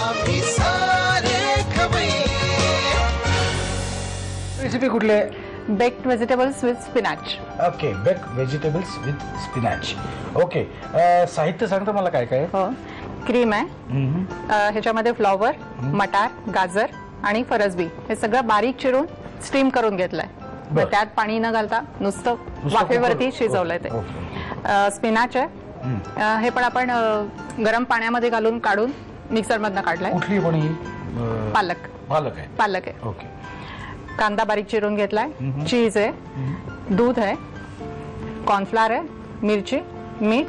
आम्ही सारे खवय्ये. रेसिपी कुठली आहे? Baked vegetables with spinach. Okay, baked vegetables with spinach. Okay, साहित्य सांगता मला काय काय? हो, क्रीम आहे, ह्याच्यामध्ये फ्लॉवर, मटार, गाजर आणि फरसबी हे सगळं बारीक चिरून स्टीम करून घेतलंय. त्यात पाणी न घालता नुसतं वाफेवरती शिजवलंय ते. स्पिनॅच आहे, हे पण आपण गरम पाण्यामध्ये घालून काढून मिक्सर मधनं काढलंय. कुठली पण ही? पालक. पालक आहे. पालक आहे. ओके. कांदा बारीक चिरून घेतलाय, चीज आहे, दूध आहे, कॉर्नफ्लॉवर आहे, मिरची, मीठ,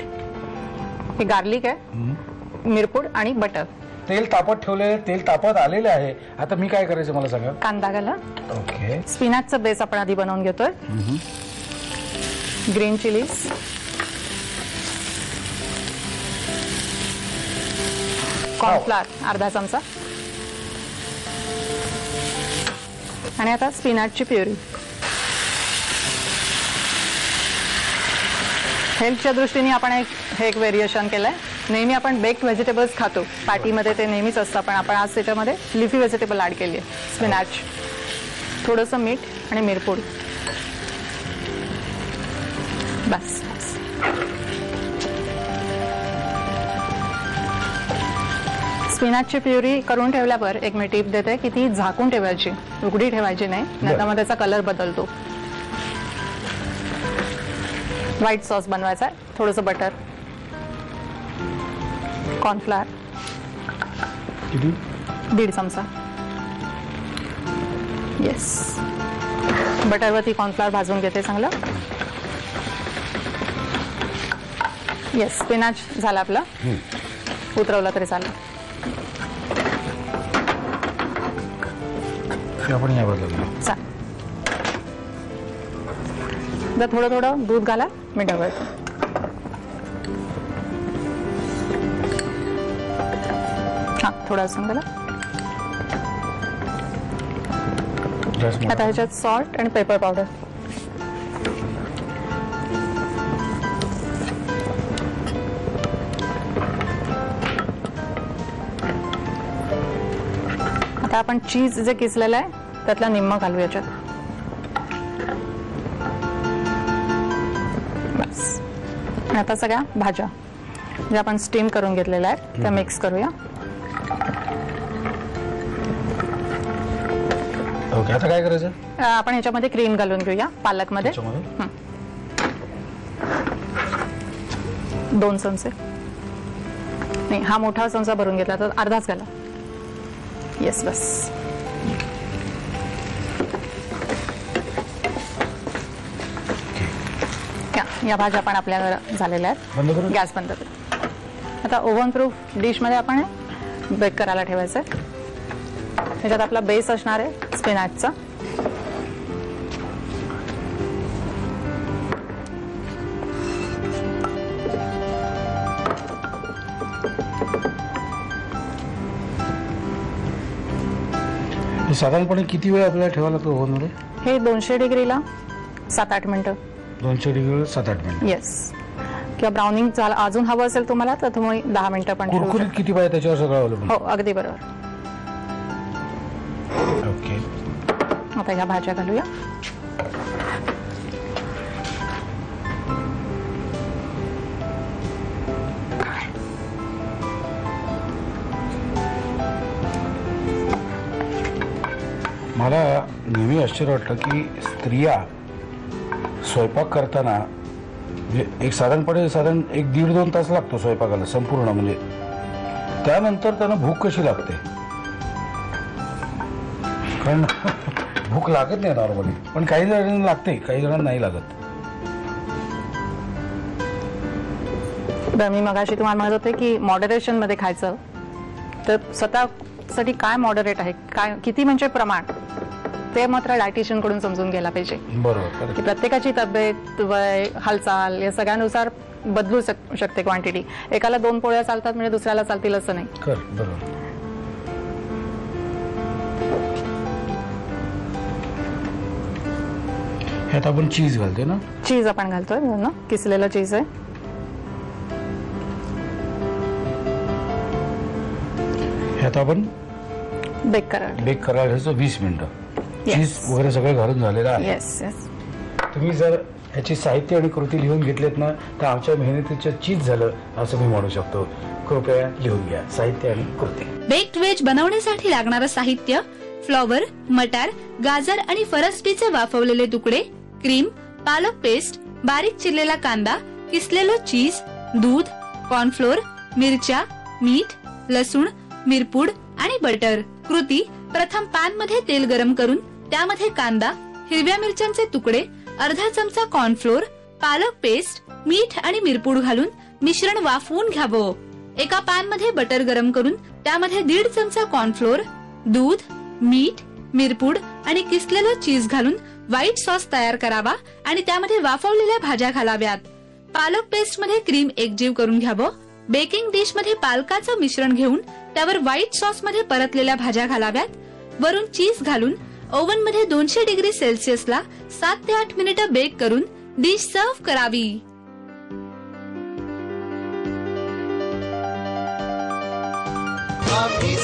हे गार्लिक आहे, मिरपूड आणि बटर. तेल तापत ठेवले, तेल तापत आलेले आहे. आता मी काय करायचं मला सांगा? कांदा घाला. ओके. स्पिनॅचचा बेस आपण आधी बनवून घेतोय. ग्रीन चिलीज, कॉर्नफ्लॉवर अर्धा चमचा आणि आता स्पिनॅचची प्युरी. हेल्थच्या दृष्टीने आपण एक व्हेरिएशन केलंय. नेहमी आपण बेक्ड व्हेजिटेबल्स खातो पार्टीमध्ये, ते नेहमीच असतं, पण आपण आज त्याच्यामध्ये लिफी व्हेजिटेबल ऍड केली आहे. स्पिनॅच, थोडंसं मीठ आणि मिरपूड, बस. स्पिनॅचची प्युरी करून ठेवल्यावर एक मी टिप देते की ती झाकून ठेवायची, उघडी ठेवायची नाही, नाहीतर मग त्याचा कलर बदलतो. व्हाईट सॉस बनवायचा आहे, थोडंसं बटर, कॉर्नफ्लॉवर 1.5 चमचा. येस, बटरवरती कॉर्नफ्लॉवर भाजून घेते चांगलं. येस, स्पिनॅच झाला आपला, उतरवलं तरी चालेल. आपण या बदलूया. चालेल. थोडं थोडं दूध घाला मिठावर. हा, थोडं असं घाला. आता ह्याच्यात सॉल्ट आणि पेपर पावडर. आता आपण चीज जे किसलेलं आहे त्यातला निम्मा घालू याच्यात. बस. आता सगळ्या भाज्या ज्या आपण स्टीम करून घेतलेल्या आहेत त्या मिक्स करूया. ओके, आता काय करायचं? आपण ह्याच्यामध्ये क्रीम घालून घेऊया पालकमध्ये. 2 चमचे नाही, हा मोठा चमचा भरून घेतला तर अर्धाच घाला. येस, बस. या भाज्या पण आपल्या झालेल्या आहेत. गॅस बंद करू. आता ओव्हन प्रूफ डिश मध्ये आपण बेक करायला ठेवायचं आहे. ह्याच्यात आपला बेस असणार आहे स्पिनॅचचा. साधारणपणे किती वेळ आपल्याला ठेवायला लागतो ओव्हनमध्ये? हे 200 डिग्रीला 7-8 मिनिटं. 200 डिग्रीवर 7-8 मिनिटं. येस, किंवा ब्राउनिंग झालं अजून हवं असेल तुम्हाला तर तुम्ही 10 मिनिटं पण. कुरकुरीत किती पाहिजे त्याच्यावर सगळं अवलंबून. हो, अगदी बरोबर. ओके. आता ह्या भाज्या घालूया. मला नेहमी आश्चर्य वाटतं की स्त्रिया स्वयंपाक करताना म्हणजे साधारण 1-1.5-2 तास लागतो स्वयंपाकाला संपूर्ण. म्हणजे त्यानंतर त्यांना भूक कशी लागते? कारण भूक लागत नाही नॉर्मली, पण काही जणांना लागते, काही जणांना नाही लागत. मी मगाशी तुम्हाला म्हणत होते की मॉडरेशन मध्ये खायचं, तर स्वतःसाठी काय मॉडरेट आहे, काय किती म्हणजे प्रमाण, ते मात्र डायटिशियन कडून समजून घ्यायला पाहिजे. बरोबर. की प्रत्येकाची तब्येत, वय, हालचाल या सगळ्यानुसार बदलू शकते क्वांटिटी. एकाला 2 पोळ्या चालतात म्हणजे दुसऱ्याला चालतील असं नाही. बरोबर. ह्यात आपण चीज घालतोय ना? चीज आपण घालतोय ना, किसलेलं चीज आहे. आता आपण बेक करायला. बेक करायला घ्यायचं 20 मिनिटं. Yes. चीज वगैरे सगळं घालून झालेलं आहे. Yes yes. तुम्ही जर ह्याची साहित्य आणि कृती लिहून घेतलेत ना तर आमच्या मेहनतीचं चीज झालं असं मी म्हणू शकतो. कृपया लिहून घ्या साहित्य आणि कृती. बेक्ड व्हेज बनवण्यासाठी लागणारं साहित्य: फ्लॉवर, मटार, गाजर आणि फरसबीचे वाफवलेले तुकडे, क्रीम, पालक पेस्ट, बारीक चिरलेला कांदा, किसलेलं चीज, दूध, कॉर्नफ्लोअर, मिरच्या, मीठ, लसूण, मिरपूड आणि बटर. कृती: प्रथम पॅन मध्ये तेल गरम करून त्यामध्ये कांदा, हिरव्या मिरच्यांचे तुकडे, अर्धा चमचा कॉर्नफ्लोअर, पालक पेस्ट, मीठ आणि मिरपूड घालून मिश्रण वाफवून घ्यावं. एका पॅन मध्ये बटर गरम करून त्यामध्ये 1.5 चमचा कॉर्नफ्लोअर, दूध, मीठ, मिरपूड आणि किसलेलं चीज घालून व्हाईट सॉस तयार करावा आणि त्यामध्ये वाफवलेल्या भाज्या घालाव्यात. पालक पेस्ट मध्ये क्रीम एकजीव करून घ्यावं. बेकिंग डिश मध्ये पालकाचं मिश्रण घेऊन त्यावर व्हाईट सॉस मध्ये परतलेल्या भाज्या घालाव्यात. वरून चीज घालून ओव्हन मध्ये 200 डिग्री सेल्सिअसला 7 ते 8 मिनिटं बेक करून डिश सर्व्ह करावी. आम्ही